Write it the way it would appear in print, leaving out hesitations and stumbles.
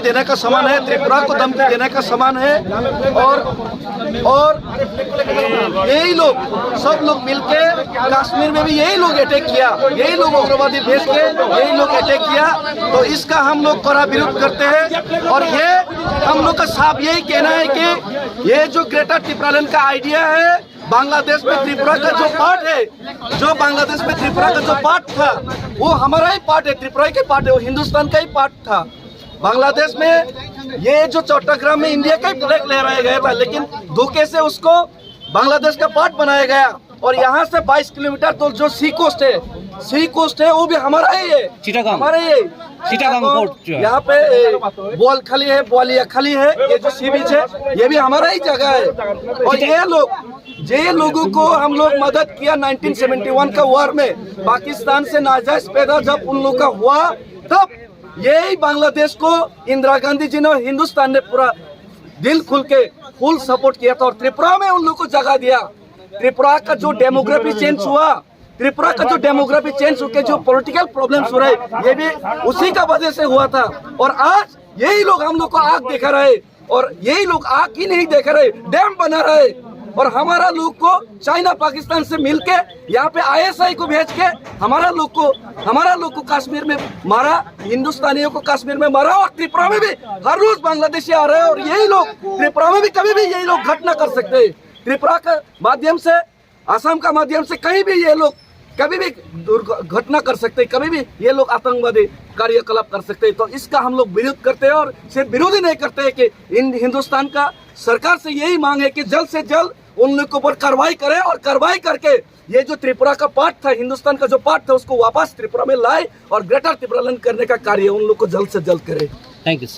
देने का समान है, त्रिपुरा को धमकी देने का समान है। और यही लोग सब लोग मिलके कश्मीर में भी यही लोग अटैक किया, यही लोग उग्रवादी भेज के यही लोग अटैक किया। तो इसका हम लोग कड़ा विरोध करते हैं। और ये हम लोग का साफ यही कहना है कि ये जो ग्रेटर त्रिपुरालैंड का आइडिया है, बांग्लादेश में त्रिपुरा का जो पार्ट है, जो बांग्लादेश में त्रिपुरा का जो पार्ट था वो हमारा ही पार्ट है, त्रिपुरा के पार्ट है, वो हिंदुस्तान का ही पार्ट था। बांग्लादेश में ये जो चट्टग्राम में इंडिया का ही फ्लैग लहराया गया था, लेकिन धोखे से उसको बांग्लादेश का पार्ट बनाया गया। और यहाँ से 22 किलोमीटर तो जो सी कोस्ट है वो भी हमारा ही है, हमारा ही है। यहाँ पे बोल खाली है, बोलिया खाली है, ये जो सी बीच है ये भी हमारा ही जगह है। और ये लोगों को हम लोग मदद किया 1971 का वॉर में, पाकिस्तान से नाजायज पैदा जब उन लोग का हुआ, तब यही बांग्लादेश को इंदिरा गांधी जी ने और हिंदुस्तान ने पूरा दिल खुल के फुल सपोर्ट किया था। और त्रिपुरा में उन लोग को जगह दिया। त्रिपुरा का जो डेमोग्राफी चेंज हुआ, त्रिपुरा का जो डेमोग्राफी चेंज होकर जो पॉलिटिकल प्रॉब्लम्स हो रहे, ये भी उसी का वजह से हुआ था। और आज यही लोग हम लोग को आग दिखा रहे, और यही लोग आग ही नहीं देख रहे, डैम बना रहे। और हमारा लोग को चाइना पाकिस्तान से मिलके यहाँ पे ISI को भेज के हमारा लोग को कश्मीर में मारा, हिंदुस्तानियों को कश्मीर में मारा। और त्रिपुरा में भी हर रोज बांग्लादेशी आ रहे हैं। और यही लोग त्रिपुरा में भी कभी भी यही लोग घटना कर सकते हैं। त्रिपुरा का माध्यम से, असम का माध्यम से कहीं भी ये लोग कभी भी घटना कर सकते हैं, कभी भी ये लोग आतंकवादी कार्यकलाप कर सकते हैं। तो इसका हम लोग विरोध करते हैं। और सिर्फ विरोध ही नहीं करते हैं कि हिंदुस्तान का सरकार से यही मांग है कि जल्द से जल्द उन लोग के ऊपर कार्रवाई करे, और कार्रवाई करके ये जो त्रिपुरा का पार्ट था, हिंदुस्तान का जो पार्ट था, उसको वापस त्रिपुरा में लाए और ग्रेटर त्रिपुरालैंड करने का कार्य उन लोग को जल्द से जल्द करे। Thank you.